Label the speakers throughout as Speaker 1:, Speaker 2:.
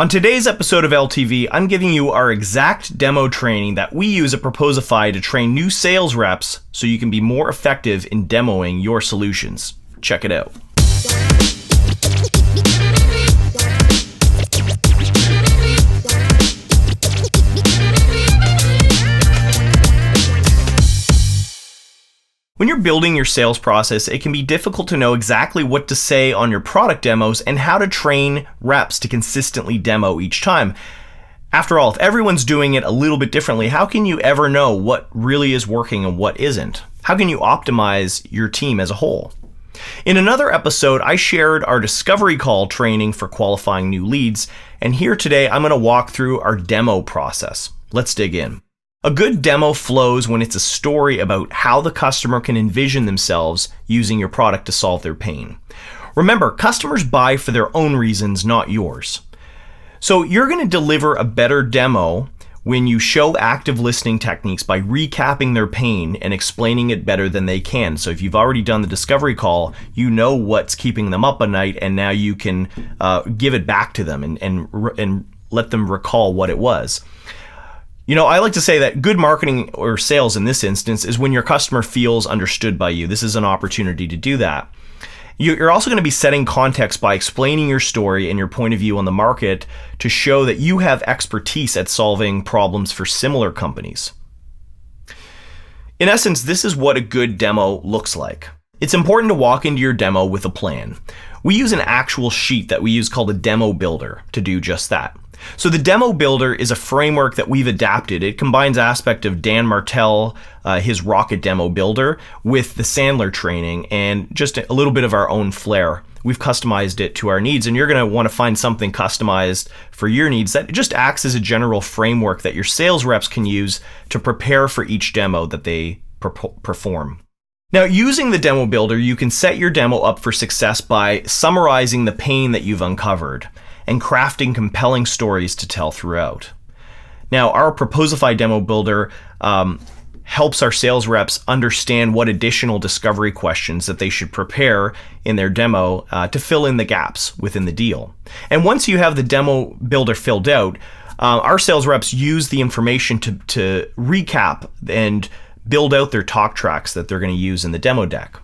Speaker 1: On today's episode of LTV, I'm giving you our exact demo training that we use at Proposify to train new sales reps so you can be more effective in demoing your solutions. Check it out. When you're building your sales process, it can be difficult to know exactly what to say on your product demos and how to train reps to consistently demo each time. After all, if everyone's doing it a little bit differently, how can you ever know what really is working and what isn't? How can you optimize your team as a whole? In another episode, I shared our discovery call training for qualifying new leads, and here today I'm going to walk through our demo process. Let's dig in. A good demo flows when it's a story about how the customer can envision themselves using your product to solve their pain. Remember, customers buy for their own reasons, not yours. So you're going to deliver a better demo when you show active listening techniques by recapping their pain and explaining it better than they can. So if you've already done the discovery call, you know what's keeping them up at night, and now you can give it back to them and let them recall what it was. You know, I like to say that good marketing or sales in this instance is when your customer feels understood by you. This is an opportunity to do that. You're also going to be setting context by explaining your story and your point of view on the market to show that you have expertise at solving problems for similar companies. In essence, this is what a good demo looks like. It's important to walk into your demo with a plan. We use an actual sheet that we use called a demo builder to do just that. So the demo builder is a framework that we've adapted. It combines aspect of Dan Martell, his Rocket demo builder, with the Sandler training and just a little bit of our own flair. We've customized it to our needs, and you're going to want to find something customized for your needs that just acts as a general framework that your sales reps can use to prepare for each demo that they perform. Now, using the demo builder, you can set your demo up for success by summarizing the pain that you've uncovered and crafting compelling stories to tell throughout. Now, our Proposify demo builder helps our sales reps understand what additional discovery questions that they should prepare in their demo to fill in the gaps within the deal. And once you have the demo builder filled out, our sales reps use the information to recap and build out their talk tracks that they're going to use in the demo deck.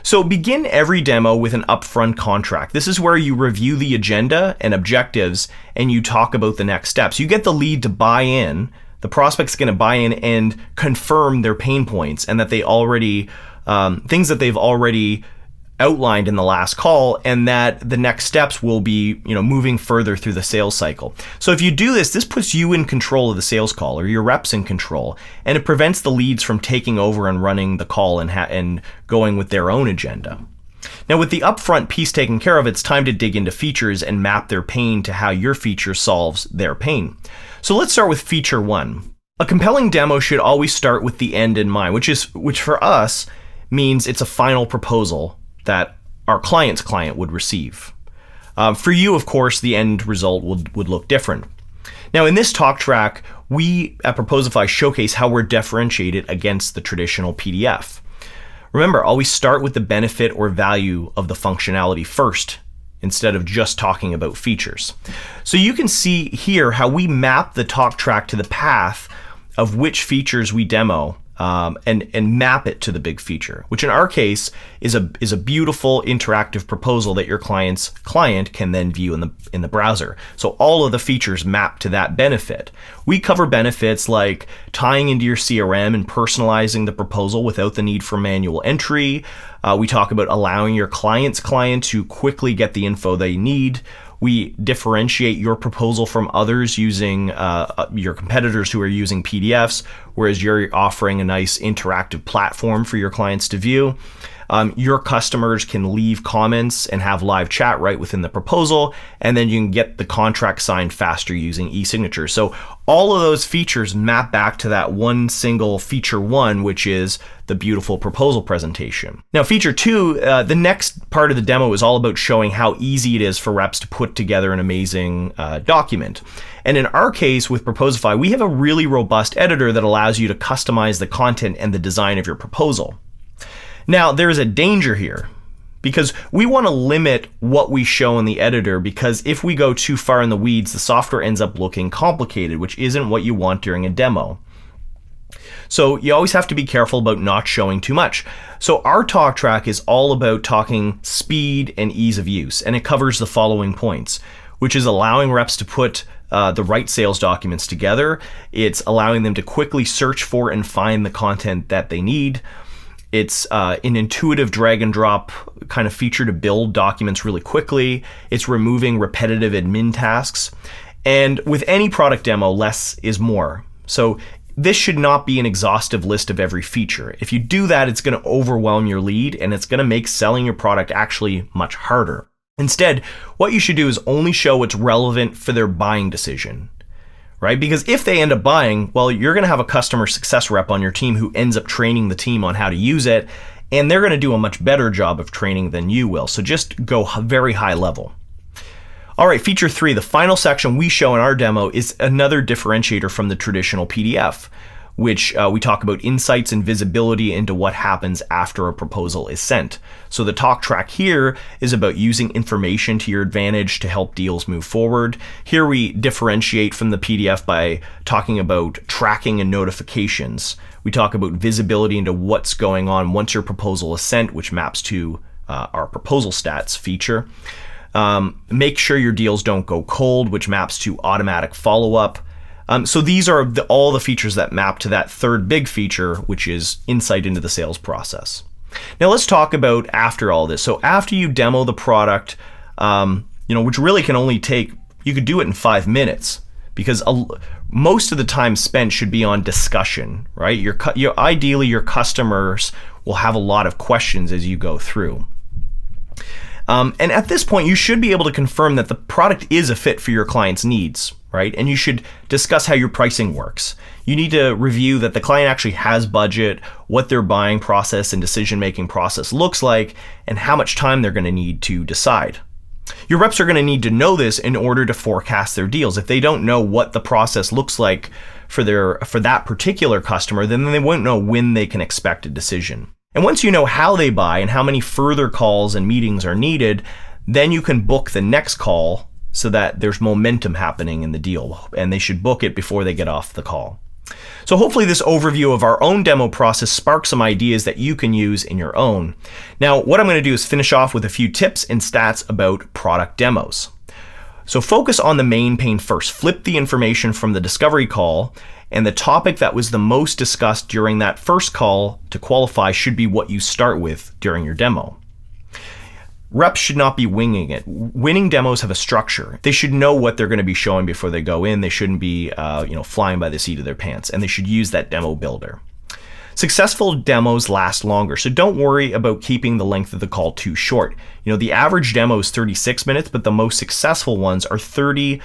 Speaker 1: So begin every demo with an upfront contract. This is where you review the agenda and objectives and you talk about the next steps. You get the lead to buy in. The prospect's going to buy in and confirm their pain points and that they already, things that they've already outlined in the last call, and that the next steps will be, moving further through the sales cycle. So if you do this, this puts you in control of the sales call, or your reps in control, and it prevents the leads from taking over and running the call and going with their own agenda. Now, with the upfront piece taken care of, it's time to dig into features and map their pain to how your feature solves their pain. So let's start with feature one. A compelling demo should always start with the end in mind, which for us means it's a final proposal that our client's client would receive. For you, of course, the end result would look different. Now, in this talk track, we at Proposify showcase how we're differentiated against the traditional PDF. Remember, always start with the benefit or value of the functionality first, instead of just talking about features. So you can see here how we map the talk track to the path of which features we demo, and map it to the big feature, which in our case is a beautiful interactive proposal that your client's client can then view in the browser. So all of the features map to that benefit. We cover benefits like tying into your CRM and personalizing the proposal without the need for manual entry. We talk about allowing your client's client to quickly get the info they need. We differentiate your proposal from others using your competitors who are using PDFs, whereas you're offering a nice interactive platform for your clients to view. Your customers can leave comments and have live chat right within the proposal, and then you can get the contract signed faster using e-signature. So all of those features map back to that one single feature one, which is the beautiful proposal presentation. Now, feature two, the next part of the demo is all about showing how easy it is for reps to put together an amazing document. And in our case with Proposify, we have a really robust editor that allows you to customize the content and the design of your proposal. Now, there is a danger here because we want to limit what we show in the editor, because if we go too far in the weeds, the software ends up looking complicated, which isn't what you want during a demo. So you always have to be careful about not showing too much. So our talk track is all about talking speed and ease of use, and it covers the following points, which is allowing reps to put the right sales documents together. It's allowing them to quickly search for and find the content that they need. It's an intuitive drag and drop kind of feature to build documents really quickly. It's removing repetitive admin tasks. And with any product demo, less is more. So this should not be an exhaustive list of every feature. If you do that, it's going to overwhelm your lead, and it's going to make selling your product actually much harder. Instead, what you should do is only show what's relevant for their buying decision, right? Because if they end up buying, well, you're going to have a customer success rep on your team who ends up training the team on how to use it, and they're going to do a much better job of training than you will. So just go very high level. All right, feature 3, the final section we show in our demo is another differentiator from the traditional PDF, which we talk about insights and visibility into what happens after a proposal is sent. So the talk track here is about using information to your advantage to help deals move forward. Here we differentiate from the PDF by talking about tracking and notifications. We talk about visibility into what's going on once your proposal is sent, which maps to our proposal stats feature. Make sure your deals don't go cold, which maps to automatic follow-up. So these are all the features that map to that third big feature, which is insight into the sales process. Now let's talk about after all this. So after you demo the product, which really can only take, you could do it in 5 minutes, because most of the time spent should be on discussion, right? Ideally, your customers will have a lot of questions as you go through. And at this point, you should be able to confirm that the product is a fit for your client's needs, right? And you should discuss how your pricing works. You need to review that the client actually has budget, what their buying process and decision-making process looks like, and how much time they're going to need to decide. Your reps are going to need to know this in order to forecast their deals. If they don't know what the process looks like for that particular customer, then they won't know when they can expect a decision. And once you know how they buy and how many further calls and meetings are needed, then you can book the next call so that there's momentum happening in the deal, and they should book it before they get off the call. So hopefully this overview of our own demo process sparks some ideas that you can use in your own. Now, what I'm going to do is finish off with a few tips and stats about product demos. So focus on the main pain first. Flip the information from the discovery call, and the topic that was the most discussed during that first call to qualify should be what you start with during your demo. Reps should not be winging it. Winning demos have a structure. They should know what they're going to be showing before they go in. They shouldn't be flying by the seat of their pants, and they should use that demo builder. Successful demos last longer, so don't worry about keeping the length of the call too short. The average demo is 36 minutes, but the most successful ones are 30%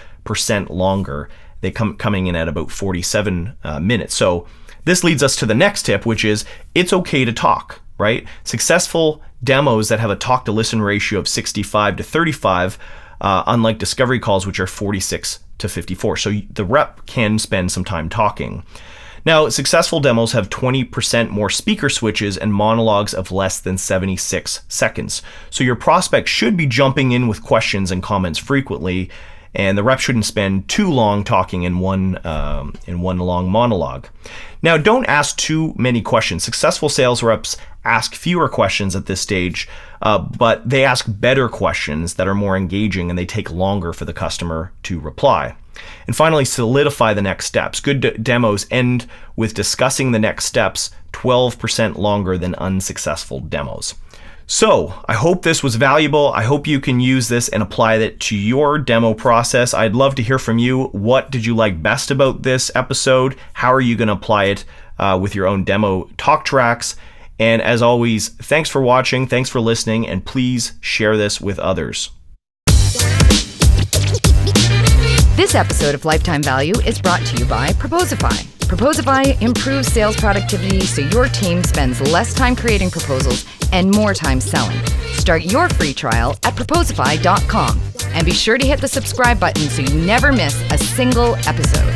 Speaker 1: longer. They coming in at about 47 minutes. So this leads us to the next tip, which is it's okay to talk, right? Successful demos that have a talk to listen ratio of 65 to 35, unlike discovery calls, which are 46 to 54. So the rep can spend some time talking. Now, successful demos have 20% more speaker switches and monologues of less than 76 seconds. So your prospect should be jumping in with questions and comments frequently, and the rep shouldn't spend too long talking in one long monologue. Now, don't ask too many questions. Successful sales reps ask fewer questions at this stage, but they ask better questions that are more engaging, and they take longer for the customer to reply. And finally, solidify the next steps. Good demos end with discussing the next steps 12% longer than unsuccessful demos. So I hope this was valuable. I hope you can use this and apply it to your demo process. I'd love to hear from you. What did you like best about this episode? How are you going to apply it with your own demo talk tracks? And as always, thanks for watching, thanks for listening, and please share this with others.
Speaker 2: This episode of Lifetime Value is brought to you by Proposify. Proposify improves sales productivity so your team spends less time creating proposals and more time selling. Start your free trial at proposify.com and be sure to hit the subscribe button so you never miss a single episode.